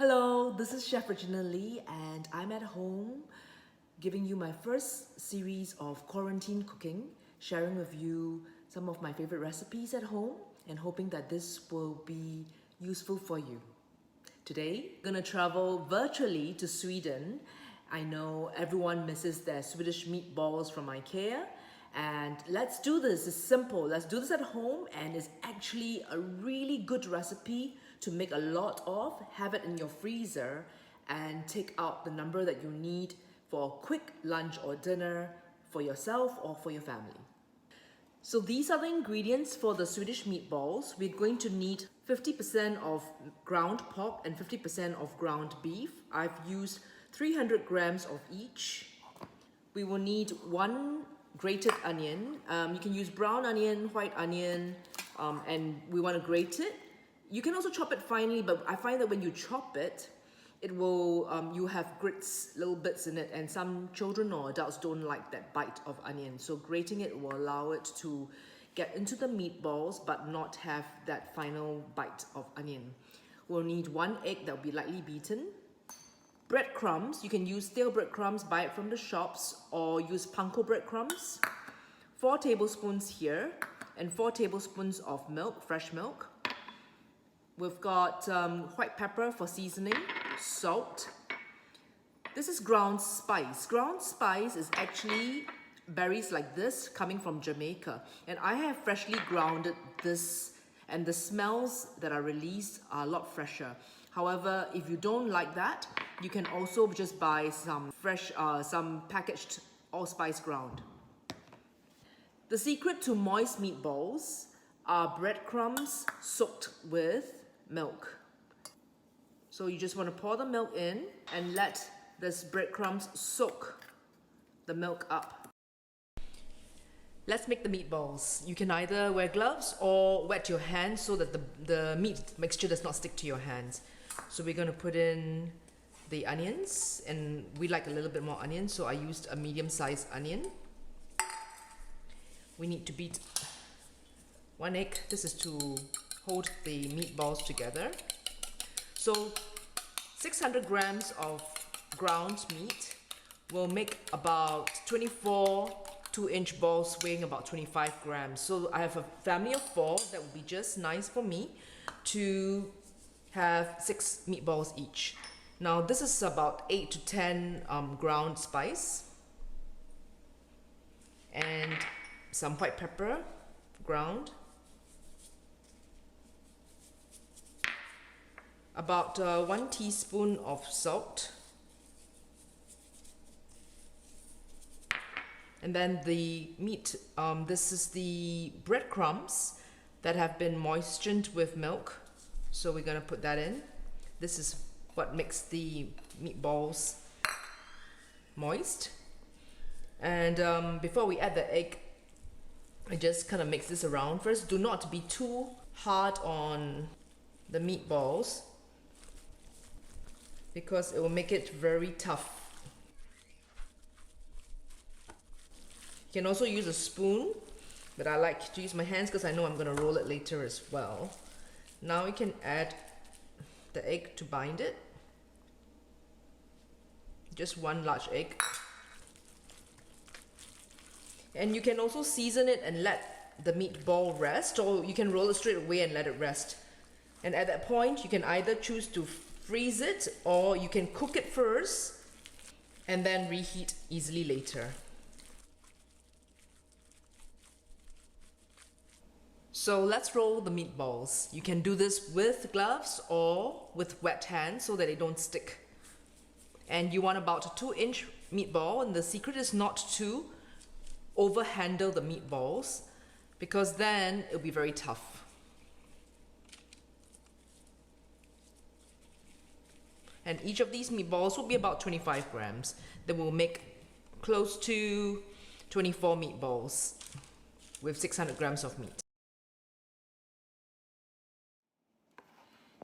Hello, this is Chef Regina Lee and I'm at home giving you my first series of quarantine cooking, sharing with you some of my favorite recipes at home and hoping that this will be useful for you. Today, I'm gonna travel virtually to Sweden. I know everyone misses their Swedish meatballs from IKEA, and let's do this. It's simple. Let's do this at home, and it's actually a really good recipe to make a lot of. Have it in your freezer and take out the number that you need for a quick lunch or dinner for yourself or for your family. So these are the ingredients for the Swedish meatballs. We're going to need 50% of ground pork and 50% of ground beef. I've used 300 grams of each. We will need one grated onion. You can use brown onion, white onion, and we want to grate it. You can also chop it finely, but I find that when you chop it, it will, you have grits, little bits in it, and some children or adults don't like that bite of onion. So grating it will allow it to get into the meatballs, but not have that final bite of onion. We'll need one egg that will be lightly beaten. Breadcrumbs, you can use stale breadcrumbs, buy it from the shops, or use panko breadcrumbs. 4 tablespoons here, and 4 tablespoons of milk, fresh milk. We've got white pepper for seasoning, salt. This is ground spice. Ground spice is actually berries like this coming from Jamaica. And I have freshly grounded this, and the smells that are released are a lot fresher. However, if you don't like that, you can also just buy some fresh, some packaged allspice ground. The secret to moist meatballs are breadcrumbs soaked with milk. So you just want to pour the milk in and let this breadcrumbs soak the milk up. Let's make the meatballs. You can either wear gloves or wet your hands so that the meat mixture does not stick to your hands. So we're going to put in the onions, and we like a little bit more onion, so I used a medium-sized onion. We need to beat 1 egg. This is to hold the meatballs together. So 600 grams of ground meat will make about 24 2-inch balls weighing about 25 grams. So I have a family of 4. That would be just nice for me to have 6 meatballs each. Now this is about 8 to 10 ground spice and some white pepper ground, about 1 teaspoon of salt, and then the meat. This is the breadcrumbs that have been moistened with milk, so we're going to put that in. This is what makes the meatballs moist. And before we add the egg, I just kind of mix this around. First, do not be too hard on the meatballs because it will make it very tough. You can also use a spoon, but I like to use my hands because I know I'm going to roll it later as well. Now we can add the egg to bind it. Just 1 large egg. And you can also season it and let the meatball rest, or you can roll it straight away and let it rest. And at that point, you can either choose to freeze it, or you can cook it first and then reheat easily later. So let's roll the meatballs. You can do this with gloves or with wet hands so that they don't stick. And you want about a 2-inch meatball, and the secret is not to overhandle the meatballs because then it'll be very tough. And each of these meatballs will be about 25 grams. Then we'll make close to 24 meatballs with 600 grams of meat.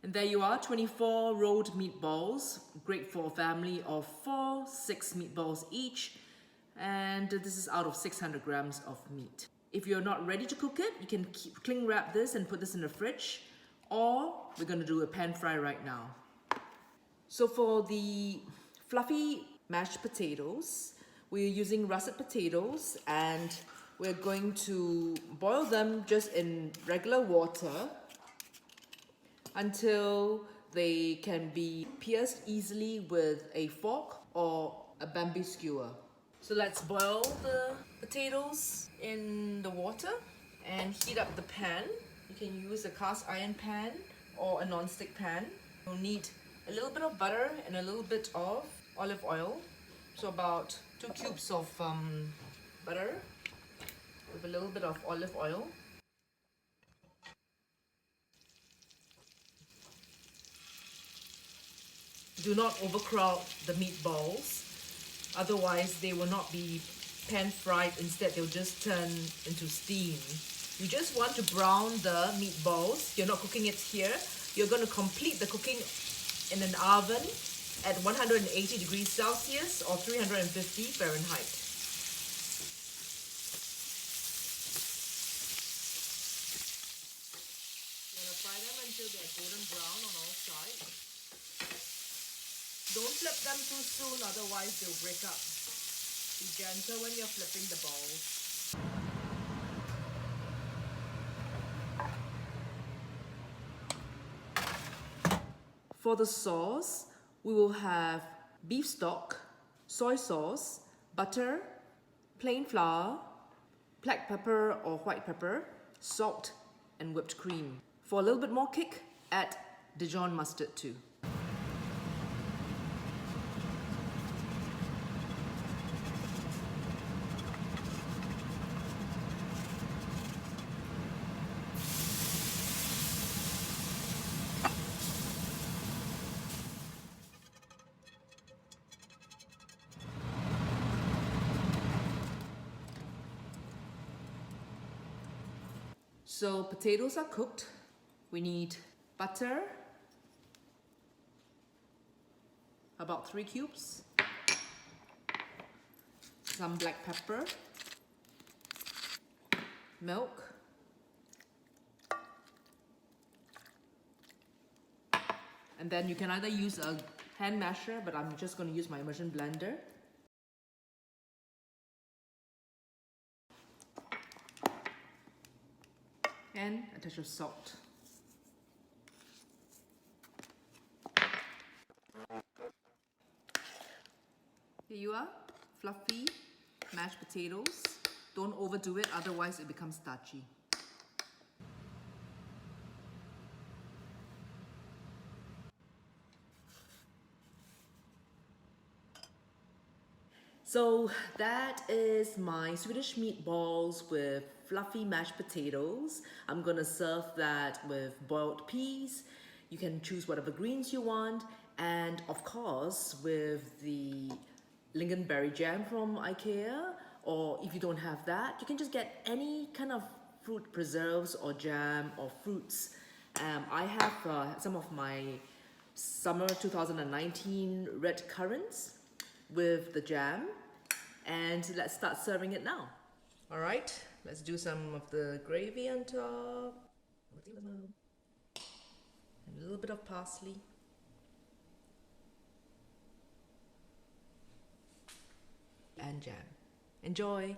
And there you are, 24 rolled meatballs. Great for a family of 4, 6 meatballs each. And this is out of 600 grams of meat. If you're not ready to cook it, you can cling wrap this and put this in the fridge, or we're going to do a pan fry right now. So for the fluffy mashed potatoes, we're using russet potatoes and we're going to boil them just in regular water until they can be pierced easily with a fork or a bamboo skewer. So let's boil the potatoes in the water and heat up the pan. You can use a cast iron pan or a non-stick pan. You'll need a little bit of butter and a little bit of olive oil. So about 2 cubes of butter with a little bit of olive oil. Do not overcrowd the meatballs, otherwise they will not be pan fried. Instead, they'll just turn into steam. You just want to brown the meatballs. You're not cooking it here. You're going to complete the cooking in an oven at 180 degrees Celsius or 350 Fahrenheit. You're going to fry them until they're golden brown on all sides. Don't flip them too soon, otherwise they'll break up. Be gentle when you're flipping the balls. For the sauce, we will have beef stock, soy sauce, butter, plain flour, black pepper or white pepper, salt, and whipped cream. For a little bit more kick, add Dijon mustard too. So potatoes are cooked. We need butter, about 3 cubes, some black pepper, milk, and then you can either use a hand masher, but I'm just going to use my immersion blender. And a touch of salt. Here you are, fluffy mashed potatoes. Don't overdo it, otherwise it becomes starchy. So that is my Swedish meatballs with fluffy mashed potatoes. I'm gonna serve that with boiled peas. You can choose whatever greens you want. And of course, with the lingonberry jam from IKEA, or if you don't have that, you can just get any kind of fruit preserves or jam or fruits. I have some of my summer 2019 red currants with the jam, and let's start serving it now. All right, let's do some of the gravy on top, and a little bit of parsley. And jam. Enjoy!